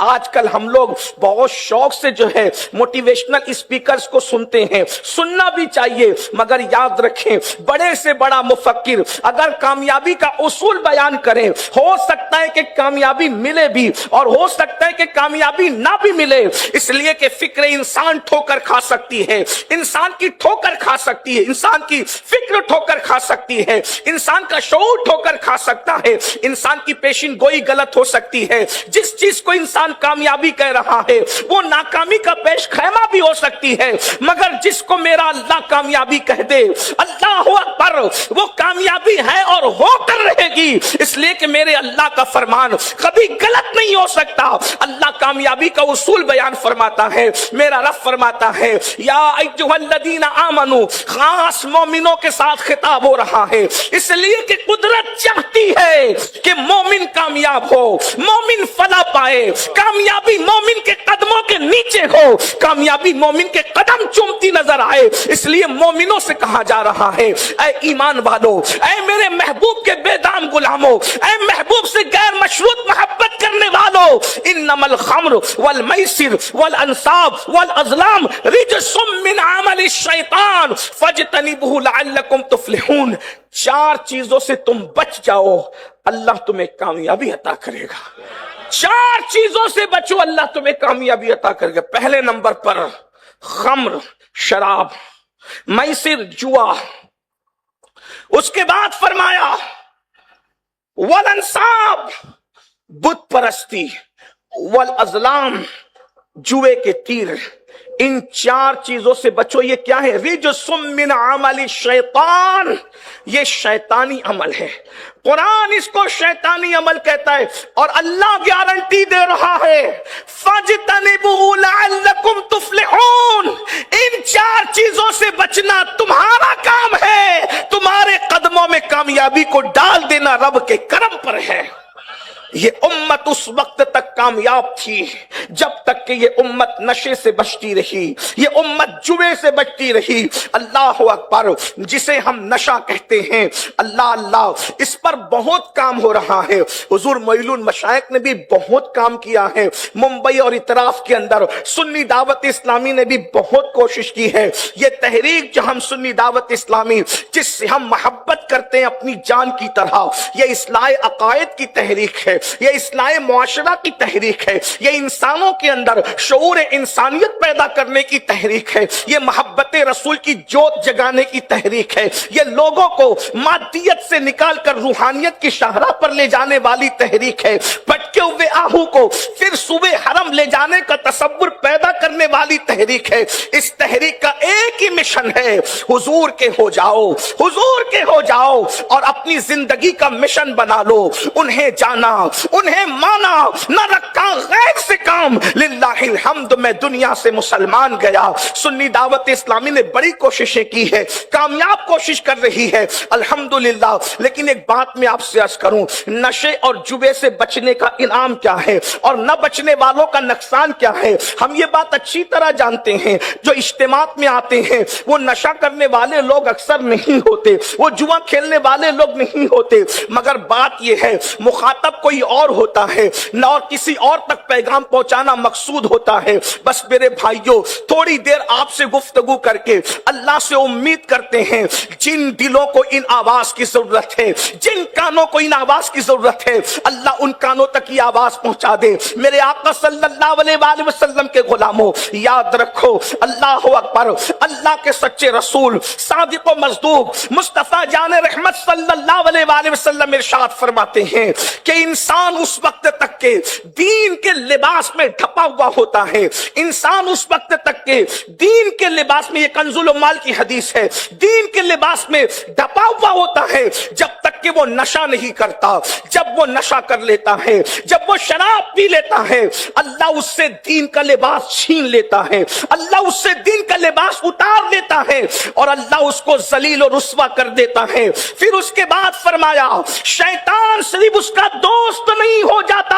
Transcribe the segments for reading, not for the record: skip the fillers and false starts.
آج کل ہم لوگ بہت شوق سے جو ہے موٹیویشنل اسپیکرز کو سنتے ہیں، سننا بھی چاہیے، مگر یاد رکھیں بڑے سے بڑا مفکر اگر کامیابی کا اصول بیان کریں، ہو سکتا ہے کہ کامیابی ملے بھی اور ہو سکتا ہے کہ کامیابی نہ بھی ملے، اس لیے کہ فکر انسان ٹھوکر کھا سکتی ہے، انسان کی ٹھوکر کھا سکتی ہے، انسان کی فکر ٹھوکر کھا سکتی ہے، انسان کا شعور ٹھوکر کھا سکتا ہے، انسان کی پیشین گوئی غلط ہو سکتی ہے۔ جس چیز کو انسان کامیابی کہہ رہا ہے وہ ناکامی کا پیش خیمہ بھی ہو سکتی ہے، مگر جس کو میرا اللہ کامیابی کہہ دے، اللہ اکبر، وہ کامیابی ہے اور ہو کر رہے گی، اس لیے کہ میرے اللہ کا فرمان کبھی غلط نہیں ہو سکتا۔ اللہ کامیابی کا اصول بیان فرماتا ہے، میرا رب فرماتا ہے یا ایھا الذین آمنو، خاص مومنوں کے ساتھ خطاب ہو رہا ہے، اس لیے کہ قدرت چاہتی ہے کہ مومن کامیاب ہو، مومن فلاح پائے، کامیابی مومن کے قدموں کے نیچے ہو، کامیابی مومن کے قدم چومتی نظر آئے، اس لیے مومنوں سے کہا جا رہا ہے اے ایمان والو، اے میرے محبوب کے بے دام غلاموں، اے محبوب سے غیر مشروط محبت کرنے والو، انما الخمر والمیسر والانصاب والازلام رجس من عمل الشیطان فاجتنبوہ لعلکم تفلحون۔ چار چیزوں سے تم بچ جاؤ، اللہ تمہیں کامیابی عطا کرے گا۔ چار چیزوں سے بچو، اللہ تمہیں کامیابی عطا کرے گا۔ پہلے نمبر پر خمر، شراب، میسر، جوا، اس کے بعد فرمایا والانصاب، بت پرستی، والازلام، جوے کے تیر، ان چار چیزوں سے بچو۔ یہ کیا ہے؟ رجس من عمل الشیطان، یہ شیطانی عمل ہے، قرآن اس کو شیطانی عمل کہتا ہے، اور اللہ گارنٹی دے رہا ہے فَاجْتَنِبُوهُ لَعَلَّكُمْ تُفْلِحُونَ۔ ان چار چیزوں سے بچنا تمہارا کام ہے، تمہارے قدموں میں کامیابی کو ڈال دینا رب کے کرم پر ہے۔ یہ امت اس وقت تک کامیاب تھی جب تک کہ یہ امت نشے سے بچتی رہی، یہ امت جوے سے بچتی رہی۔ اللہ اکبر، جسے ہم نشہ کہتے ہیں، اللہ اللہ، اس پر بہت کام ہو رہا ہے۔ حضور معین المشائخ نے بھی بہت کام کیا ہے، ممبئی اور اطراف کے اندر سنی دعوت اسلامی نے بھی بہت کوشش کی ہے۔ یہ تحریک جو ہم سنی دعوت اسلامی جس سے ہم محبت کرتے ہیں اپنی جان کی طرح، یہ اصلاح عقائد کی تحریک ہے، یہ اصلاح معاشرہ کی تحریک ہے، یہ انسانوں کے اندر شعور انسانیت پیدا کرنے کی تحریک ہے، یہ محبت رسول کی جوت جگانے کی تحریک ہے، یہ لوگوں کو مادیت سے نکال کر روحانیت کی شاہراہ پر لے جانے والی تحریک ہے، بھٹکے ہوئے آہو کو پھر صبح حرم لے جانے کا تصور پیدا کرنے والی تحریک ہے۔ اس تحریک کا ایک ہی مشن ہے، حضور کے ہو جاؤ، حضور کے ہو جاؤ اور اپنی زندگی کا مشن بنا لو۔ انہیں جانا، انہیں مانا، نہ رکھا غیر سے کام۔ للہ الحمد، میں دنیا سے مسلمان گیا۔ سنی دعوت اسلامی نے بڑی کوششیں کی ہے، کامیاب کوشش کر رہی ہے الحمدللہ۔ لیکن ایک بات میں آپ سے عرض کروں، نشے اور جوے سے بچنے کا انعام کیا ہے اور نہ بچنے والوں کا نقصان کیا ہے، ہم یہ بات اچھی طرح جانتے ہیں۔ جو اجتماعات میں آتے ہیں وہ نشہ کرنے والے لوگ اکثر نہیں ہوتے، وہ جوا کھیلنے والے لوگ نہیں ہوتے، مگر بات یہ ہے مخاطب کوئی اور ہوتا ہے، نہ اور کسی اور تک پیغام پہنچانا مقصود ہوتا ہے۔ بس میرے بھائیوں، تھوڑی دیر آپ سے گفتگو کر کے اللہ سے امید کرتے ہیں جن دلوں کو ان آواز کی ضرورت ہے، جن کانوں کو ان آواز کی ضرورت ہے، اللہ ان کانوں تک یہ آواز پہنچا دے۔ میرے آقا صلی اللہ علیہ وآلہ وسلم کے غلاموں، یاد رکھو، اللہ اکبر، اللہ کے سچے رسول صادق و مصدوق مصطفیٰ جان رحمت صلی اللہ علیہ وآلہ وسلم ارشاد فرماتے ہیں کہ انسان اس وقت تک کے دین کے لباس میں ڈھپا ہوا ہوتا ہے، انسان اس وقت تک کے دین کے لباس میں، یہ کنز المال کی حدیث ہے، دین کے لباس میں ڈھپا ہوا ہوتا ہے جب تک کہ وہ نشہ نہیں کرتا۔ جب وہ نشہ کر لیتا ہے، جب وہ شراب پی لیتا ہے، اللہ اس سے دین کا لباس چھین لیتا ہے، اللہ اس سے دین کا لباس اتار لیتا ہے اور اللہ اس کو ذلیل و رسوا کر دیتا ہے۔ پھر اس کے بعد فرمایا شیطان صرف اس کا دوست نہیں ہو جاتا،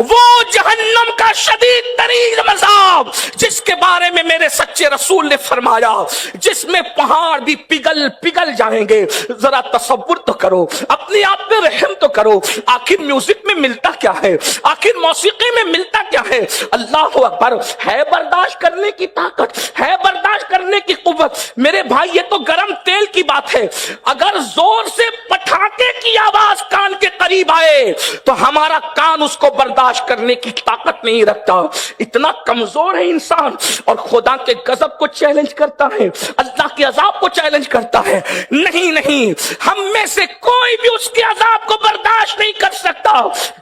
وہ جہنم کا شدید ترین عذاب جس کے بارے میں میرے سچے رسول نے فرمایا جس میں پہاڑ بھی پگھل جائیں گے. ذرا تصور تو کرو، اپنے آپ پہ رحم تو کرو. آخر میوزک میں ملتا کیا ہے؟ آخر موسیقی میں ملتا کیا ہے؟ اللہ اکبر. ہے برداشت کرنے کی طاقت، ہے برداشت کرنے کی قوت. میرے بھائی یہ تو گرم تیل کی بات ہے. اگر زور سے پٹاخے کی آواز کان کے قریب آئے تو ہمارا کان اس کو برداشت کرنے کی طاقت نہیں رکھتا. اتنا کمزور ہے انسان، اور خدا کے غضب کو چیلنج کرتا ہے، اللہ کے عذاب کو چیلنج کرتا ہے. نہیں، ہم میں سے کوئی بھی اس کے عذاب کو برداشت نہیں کر سکتا.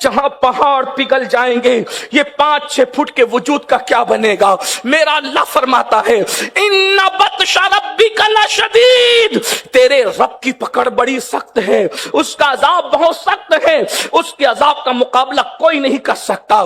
جہاں پہاڑ پگھل جائیں گے، یہ 5-6 فٹ کے وجود کا کیا بنے گا؟ میرا اللہ فرماتا ہے ان بطش ربک لشدید، تیرے رب کی پکڑ بڑی سخت ہے، اس کا عذاب بہت سخت ہے، اس کے عذاب کا مقابلہ کوئی نہیں کر سکتا.